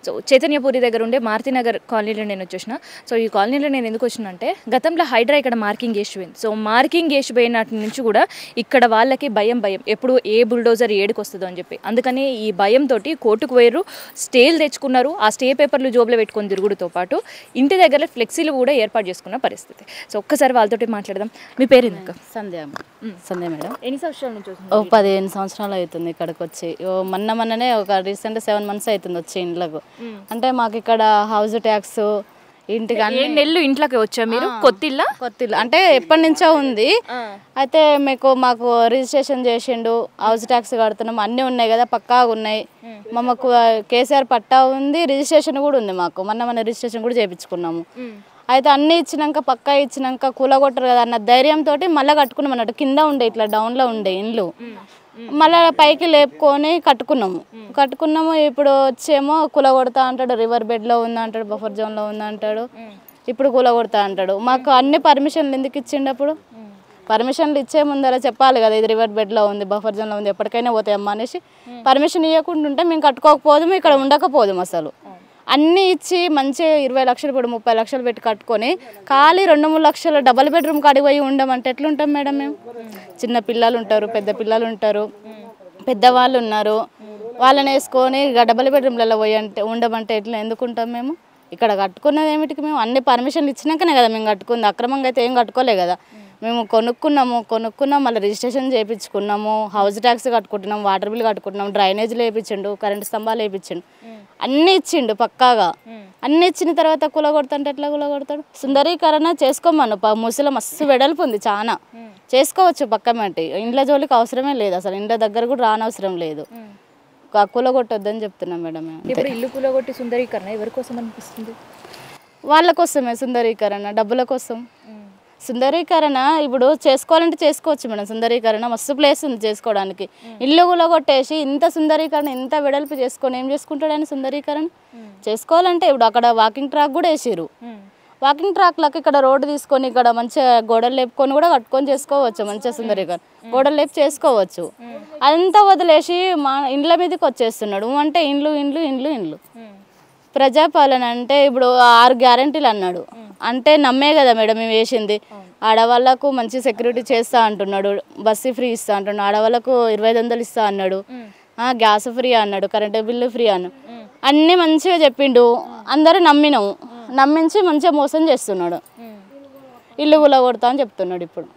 So Chaitanyapuri దగ్గర ఉండే మారుతినగర్ కాలనీలో నేను వచ్చేసిన. సో ఈ కాలనీలో నేను ఎందుకు వచ్చిన అంటే గతంలో హైడ్రా ఇక్కడ మార్కింగ్ వేసిపోయింది. సో మార్కింగ్ వేసిపోయినటి నుంచి కూడా ఇక్కడ వాళ్ళకి భయం ఎప్పుడు ఏ బుల్డోజర్ ఏడుకు వస్తుందో అని చెప్పి, అందుకని ఈ భయంతో కోర్టుకు పోయారు, స్టేలు తెచ్చుకున్నారు. ఆ స్టే పేపర్లు జోబులో పెట్టుకొని తిరుగుడుతో పాటు ఇంటి దగ్గర ఫ్లెక్సీలు కూడా ఏర్పాటు చేసుకున్న పరిస్థితి. సో ఒక్కసారి వాళ్ళతో మాట్లాడదాం. మీ పేరు ఎందుకు? సంధ్య. సంధ్య మేడం. ఎన్ని సంవత్సరాల నుంచి? 15 సంవత్సరాలు అవుతుంది ఇక్కడికి వచ్చి. మొన్ననే ఒక రీసెంట్ 7 months అవుతుంది వచ్చి ఇంట్లోకి. అంటే మాకు ఇక్కడ హౌస్ ట్యాక్స్ ఇంటికి అన్ని నెలలు ఇంట్లోకి వచ్చా మీరు? కొత్త ఇల్లు అంటే ఎప్పటి నుంచో ఉంది. అయితే మాకు రిజిస్ట్రేషన్ చేసిండు, హౌస్ ట్యాక్స్ కడుతున్నాం, అన్నీ ఉన్నాయి కదా, పక్కాగా ఉన్నాయి. మాకు కేసీఆర్ పట్టా ఉంది, రిజిస్ట్రేషన్ కూడా ఉంది. మాకు మొన్న రిజిస్ట్రేషన్ కూడా చేయించుకున్నాము. అయితే అన్నీ ఇచ్చినాక పక్కా ఇచ్చినాక కూలగొట్టరు కదా అన్న ధైర్యంతో మళ్ళీ కట్టుకున్నాం అన్నట్టు. కింద ఉండే ఇట్లా డౌన్లో ఉండే ఇండ్లు మళ్ళీ పైకి లేపుకొని కట్టుకున్నాము. ఇప్పుడు వచ్చేమో కూలగొడతా అంటాడు, రివర్ బెడ్లో ఉందా అంటాడు, బఫర్ జోన్లో ఉందా అంటాడు, ఇప్పుడు కూలగొడతా అంటాడు. మాకు అన్ని పర్మిషన్లు ఎందుకు ఇచ్చిండు? అప్పుడు పర్మిషన్లు ఇచ్చే ముందర చెప్పాలి కదా, ఇది రివర్ బెడ్లో ఉంది, బఫర్ జోన్లో ఉంది, ఎప్పటికైనా పోతాయమ్మా అనేసి. పర్మిషన్ ఇవ్వకుండా ఉంటే మేము కట్టుకోకపోదుము, ఇక్కడ ఉండకపోదుము. అసలు అన్నీ ఇచ్చి మంచిగా 20 లక్షలు ఇప్పుడు 30 లక్షలు పెట్టి కట్టుకొని ఖాళీ 2-3 లక్షలు డబల్ బెడ్రూమ్ కాడికి పోయి ఉండమంటే ఎట్లుంటాం మేడం? మేము చిన్న పిల్లలు ఉంటారు, పెద్ద పిల్లలు ఉంటారు, పెద్దవాళ్ళు ఉన్నారు, వాళ్ళని వేసుకొని డబల్ బెడ్రూమ్లలో పోయి ఉండమంటే ఎట్లా ఎందుకుంటాం మేము? ఇక్కడ కట్టుకున్నది ఏమిటికి? మేము అన్ని పర్మిషన్లు ఇచ్చినాకనే కదా మేము కట్టుకుంది. అక్రమంగా అయితే ఏం కట్టుకోలే కదా. మేము కొనుక్కున్నాం, మళ్ళీ రిజిస్ట్రేషన్ చేయించుకున్నాము, హౌస్ ట్యాక్స్ కట్టుకుంటున్నాం, వాటర్ బిల్ కట్టుకుంటున్నాం, డ్రైనేజీలు వేయించిండు, కరెంటు స్తంభాలు వేయించిండు, అన్నీ ఇచ్చిండు పక్కాగా. అన్నీ ఇచ్చిన తర్వాత కూలగొడతాంటే ఎట్లా కూలగొడతాడు? సుందరీకరణ చేసుకోమను. ముసలి మస్తు వెడల్పు ఉంది, చాలా చేసుకోవచ్చు పక్కమంటే. ఇండ్ల జోలికి అవసరమే లేదు, అసలు ఇండ్ల దగ్గర కూడా రానవసరం లేదు. కూలగొట్టొద్దని చెప్తున్నాం మేడం. ఇప్పుడు ఇల్లు కూలగొట్టి సుందరీకరణ ఎవరి కోసం అనిపిస్తుంది? వాళ్ళ కోసమే సుందరీకరణ, డబ్బుల కోసం. సుందరీకరణ ఇప్పుడు చేసుకోవాలంటే చేసుకోవచ్చు మేడం. సుందరీకరణ మస్తు ప్లేస్ ఉంది చేసుకోవడానికి. ఇల్లు కూలగొట్టేసి ఇంత సుందరీకరణ ఇంత వెడల్పు చేసుకొని ఏం చేసుకుంటాడని సుందరీకరణ చేసుకోవాలంటే ఇప్పుడు అక్కడ వాకింగ్ ట్రాక్ కూడా వేసిరు. వాకింగ్ ట్రాక్లకు ఇక్కడ రోడ్డు తీసుకొని ఇక్కడ మంచిగా గోడలు లేపుకొని కూడా కట్టుకొని చేసుకోవచ్చు. మంచిగా సుందరీకరణ గోడలు లేపు చేసుకోవచ్చు. అంతా వదిలేసి మా ఇండ్ల మీదకి వచ్చేస్తున్నాడు. అంటే ఇండ్లు ప్రజాపాలన అంటే ఇప్పుడు 6 గ్యారంటీలు అన్నాడు. అంటే నమ్మే కదా మేడం మేము వేసింది. ఆడవాళ్ళకు మంచి సెక్యూరిటీ చేస్తా అంటున్నాడు, బస్సు ఫ్రీ ఇస్తా అంటున్నాడు, ఆడవాళ్ళకు 2500 ఇస్తా అన్నాడు, గ్యాస్ ఫ్రీ అన్నాడు, కరెంటు బిల్లు ఫ్రీ అన్నాడు, అన్నీ మంచిగా చెప్పిండు. అందరూ నమ్మించి మంచిగా మోసం చేస్తున్నాడు. ఇల్లు కూలగొడతా అని చెప్తున్నాడు. ఇప్పుడు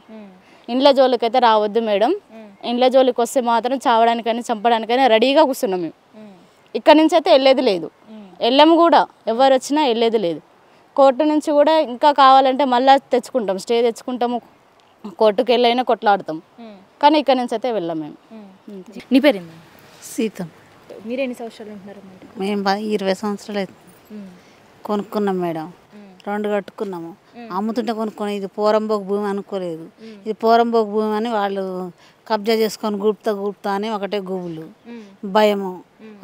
ఇండ్ల జోలికి అయితే రావద్దు మేడం. ఇండ్ల జోలికి వస్తే మాత్రం చావడానికైనా చంపడానికైనా రెడీగా కూర్చున్నాం మేము. ఇక్కడి నుంచి అయితే వెళ్ళేది లేదు, వెళ్ళాము కూడా, ఎవరు వచ్చినా వెళ్ళేది లేదు. కోర్టు నుంచి కూడా ఇంకా కావాలంటే మళ్ళీ తెచ్చుకుంటాం, స్టే తెచ్చుకుంటాము, కోర్టుకు వెళ్ళైనా కొట్లాడతాం, కానీ ఇక్కడ నుంచి అయితే వెళ్ళాం మేము. నీ పేరేంది? సీతం. మీరు ఎన్ని సంవత్సరాలు ఉంటున్నారు? మేము 20 సంవత్సరాలు అవుతుంది. కొనుక్కున్నాం మేడం, 2 కట్టుకున్నాము. అమ్ముతుంటే కొనుక్కొని ఇది పోరంబోకు భూమి అనుకోలేదు. ఇది పోరంబోకు భూమి అని వాళ్ళు కబ్జా చేసుకొని గుప్తా అని ఒకటే గుబులు, భయము,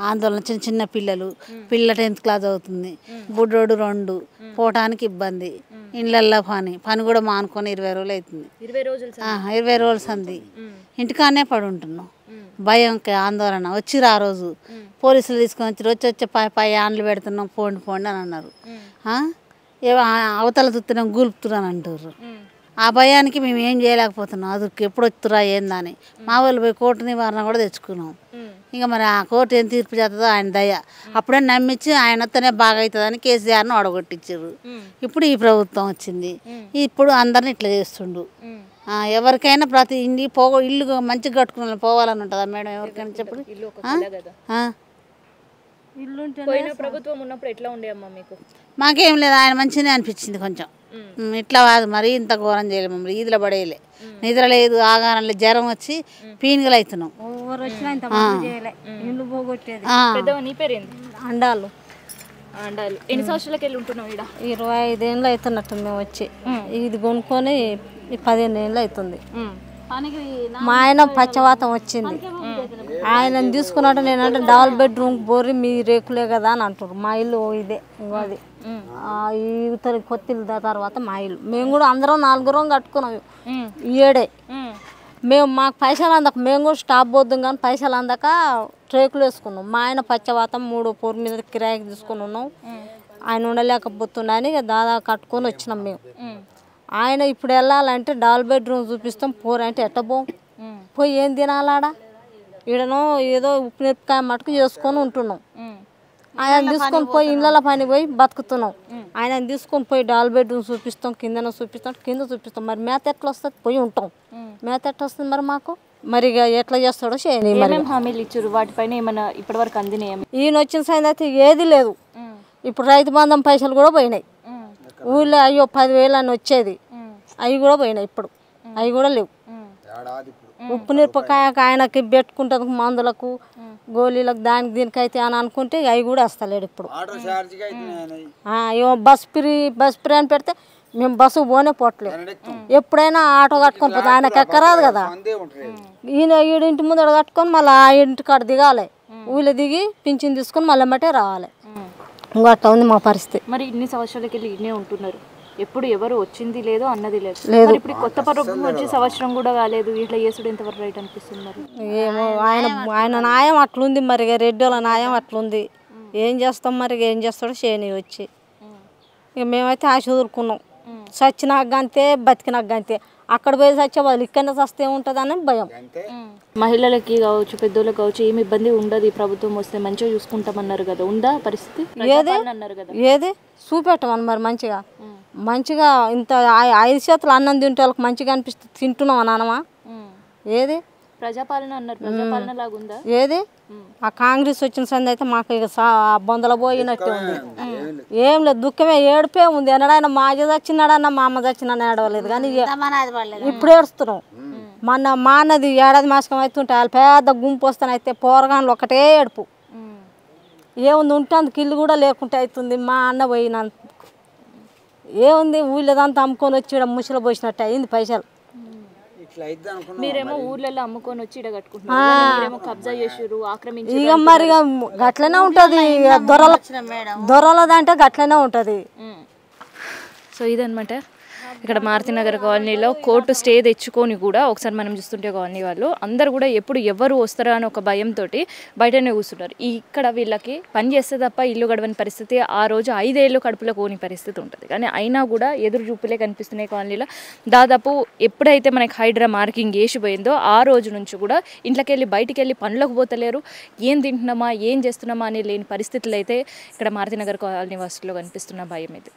ఆందోళన. చిన్న పిల్లలు 10th క్లాస్ అవుతుంది, బుడ్డోడు 2, పోవటానికి ఇబ్బంది, ఇళ్ళల్లో పని కూడా మానుకొని 20 రోజులు అవుతుంది. 20 రోజులు సంది ఇంటికానే పడి ఉంటున్నాం. భయం, ఆందోళన. వచ్చిర్రు ఆ రోజు పోలీసులు తీసుకొని వచ్చి పై ఆన్లు పెడుతున్నాం, పోండి అని అన్నారు. అవతల తుత్తున్నాం, గూలుపుతున్నాను అంటారు. ఆ భయానికి మేము ఏం చేయలేకపోతున్నాం. అదుకు ఎప్పుడు వస్తురా ఏందని మా వాళ్ళు పోయి కోర్టు నివారణ కూడా తెచ్చుకున్నాం. ఇంకా మరి ఆ కోర్టు ఏం తీర్పు చేస్తుందో ఆయన దయ. అప్పుడే నమ్మించి ఆయన వస్తేనే బాగా అవుతుందని కేసీఆర్ను ఓడగొట్టించారు. ఇప్పుడు ఈ ప్రభుత్వం వచ్చింది, ఇప్పుడు అందరిని ఇట్లా చేస్తుండు. ఎవరికైనా ప్రతి ఇల్లు మంచిగా కట్టుకున్న పోవాలని ఉంటుందా మేడం? ఎవరికైనా చెప్పండి. ప్రభుత్వం ఉన్నప్పుడు ఎట్లా ఉండేమ్మా మీకు? మాకేం లేదు, ఆయన మంచిగానే అనిపించింది. కొంచెం ఇట్లా మరీ ఇంత ఘోరం చేయలేము. మమ్మల్ని ఈదులో పడేయలే, నిద్ర లేదు, ఆగారం లేదు, జ్వరం వచ్చి పీనుగలు అవుతున్నాం. అండాలు. ఎన్ని సంవత్సరాలకి వెళ్ళి ఉంటున్నాం? 25 ఏళ్ళు అవుతున్నట్టు మేము వచ్చి. ఇది కొనుక్కొని 15 ఏళ్ళు అవుతుంది. మా ఆయన పచ్చవాతం వచ్చింది, ఆయన తీసుకున్నట్టు నేనంటే డబల్ బెడ్రూమ్ బోర్రి మీ రేకులే కదా అని అంటారు. మా ఇల్లు ఇదే, అది కొత్త ఇల్లు తర్వాత మా ఇల్లు. మేము కూడా అందరం 4 కట్టుకున్నాం. 7 మేము మాకు పైసలు అందక మేము కూడా స్టాప్ పోద్దాం కానీ పైసలు అందక ట్రేకులు వేసుకున్నాం. మా ఆయన పచ్చవాతం 3 పూర్ మీద కిరాయికి తీసుకుని ఉన్నాం. ఆయన ఉండలేకపోతున్నాయని దాదాపు కట్టుకొని వచ్చినాం మేము. ఆయన ఇప్పుడు వెళ్ళాలంటే డబుల్ బెడ్రూమ్ చూపిస్తాం పోరంటే ఎట్టబో పోయి ఏం తినాలాడా? ఈడనో ఏదో ఉప్పు మిరపకాయ మటుకు చేసుకొని ఉంటున్నాం. ఆయన తీసుకొని పోయి ఇళ్ళ పని పోయి బతుకుతున్నాం. ఆయన తీసుకొని పోయి డబుల్ బెడ్రూమ్ చూపిస్తాం, కింద చూపిస్తాం. మరి మేత ఎట్లా వస్తుంది? పోయి ఉంటాం. మేత ఎట్లా వస్తుంది మరి మాకు? మరి ఇక ఎట్లా చేస్తాడో చేయని. మరి హామీలు ఇచ్చారు వాటిపైన ఏమైనా ఇప్పటివరకు అందినాయి? ఈయన వచ్చిన సైన్ అయితే ఏది లేదు. ఇప్పుడు రైతు బంధం పైసలు కూడా పోయినాయి. ఊళ్ళో అయ్యో 10,000 అని వచ్చేది, అవి కూడా పోయినాయి. ఇప్పుడు అవి కూడా లేవు. ఉప్పు మిరపకాయ ఆయనకి పెట్టుకుంటుంది మందులకు గోళీలకు దానికి దీనికైతే అని అనుకుంటే అవి కూడా వస్తలేడు ఇప్పుడు. బస్ ఫ్రీ అని పెడితే మేము బస్సు పోనే పోవట్లేదు. ఎప్పుడైనా ఆటో కట్టుకొని పోతే ఆయనకి ఎక్కరాదు కదా. ఈయన ఇంటి ముందు కట్టుకొని మళ్ళీ ఆ ఇంటి కాడ దిగాలి. ఊళ్ళో దిగి పింఛన్ తీసుకొని మళ్ళీ ఎమ్మటే రావాలి. ఇంకా అట్లా ఉంది మా పరిస్థితి. మరి ఇన్ని సంవత్సరాలకి వెళ్ళి ఇన్నే ఉంటున్నారు, ఎప్పుడు ఎవరు వచ్చింది లేదు అన్నది లేదు. ఇప్పుడు కొత్త ప్రభుత్వం వచ్చి సంవత్సరం కూడా కాలేదు, ఇట్లా చేసుడు ఎంతవరకు రైట్ అనిపిస్తుంది? మరి ఏమో ఆయన న్యాయం అట్లుంది. మరి రెడ్డి వాళ్ళ న్యాయం అట్లుంది. ఏం చేస్తాం మరి? ఏం చేస్తాడో చేయని వచ్చి ఇక మేమైతే ఆశ వదులుకున్నాం. చచ్చినాక అంతే, బతికినాక అంతే. అక్కడ పోయి చచ్చే వాళ్ళు ఇక్కడనే చస్తే ఉంటుందని భయం. మహిళలకి కావచ్చు, పెద్దోళ్ళకి కావచ్చు ఏమి ఇబ్బంది ఉండదు. ఈ ప్రభుత్వం వస్తే మంచిగా చూసుకుంటామన్నారు కదా, ఉందా పరిస్థితి? ఏది చూపెట్టమని మరి మంచిగా ఇంత 5 చేతులు అన్నం తింటే వాళ్ళకి మంచిగా అనిపిస్తుంది. తింటున్నాం అనమా? ఏది ప్రజాపాలన అన్నారు, ప్రజాపాలన లాగా ఉందా? ఏది ఆ కాంగ్రెస్ వచ్చిన సంది అయితే మాకు ఇక బొందల పోయినట్టే ఉంది. ఏం లేదు, దుఃఖమే ఏడుపే ఉంది. ఎన్నడైనా మా అజ్జ చచ్చినాడన్నా మా అమ్మ చచ్చినా ఏడవలేదు కానీ ఇప్పుడు ఏడుస్తున్నాం. మా అన్నది ఏడాది మాసకం అవుతుంటే వాళ్ళు పెద్ద గుంపు వస్తానైతే పోరగాన్లు ఒకటే ఏడుపు. ఏముంది ఉంటేందుకు ఇల్లు కూడా లేకుంటే అవుతుంది. మా అన్న పోయినంత ఏముంది, ఊళ్ళోదంతా అమ్ముకొని వచ్చి ఇక్కడ ముసలు పోసినట్టు అయింది పైసలు. మీరేమో ఊర్లలో అమ్ముకొని వచ్చి ఇక్కడ కట్టుకుంటున్నారు, కబ్జా చేసారు, ఆక్రమించారు. ఇక మరి గట్లనే ఉంటుంది. దొరలదంటే గట్లనే ఉంటుంది. సో ఇదనమాట ఇక్కడ మారుతినగర్ కాలనీలో కోర్టు స్టే తెచ్చుకొని కూడా ఒకసారి మనం చూస్తుంటే కాలనీ వాళ్ళు అందరు కూడా ఎప్పుడు ఎవరు వస్తారా అని ఒక భయంతో బయటనే కూర్చుంటారు. ఇక్కడ వీళ్ళకి పని చేస్తే తప్ప ఇల్లు గడవని పరిస్థితి, ఆ రోజు 5 ఏళ్ళు కడుపులో కోని పరిస్థితి ఉంటుంది. కానీ అయినా కూడా ఎదురు చూపులే కనిపిస్తున్నాయి కాలనీలో. దాదాపు ఎప్పుడైతే మనకి హైడ్రా మార్కింగ్ వేసిపోయిందో ఆ రోజు నుంచి కూడా ఇంట్లోకి వెళ్ళి బయటికి వెళ్ళి పనులకు పోతలేరు. ఏం తింటున్నామా ఏం చేస్తున్నామా అని లేని పరిస్థితులు అయితే ఇక్కడ మారుతినగర్ కాలనీ వాసుల్లో కనిపిస్తున్న భయం ఇది.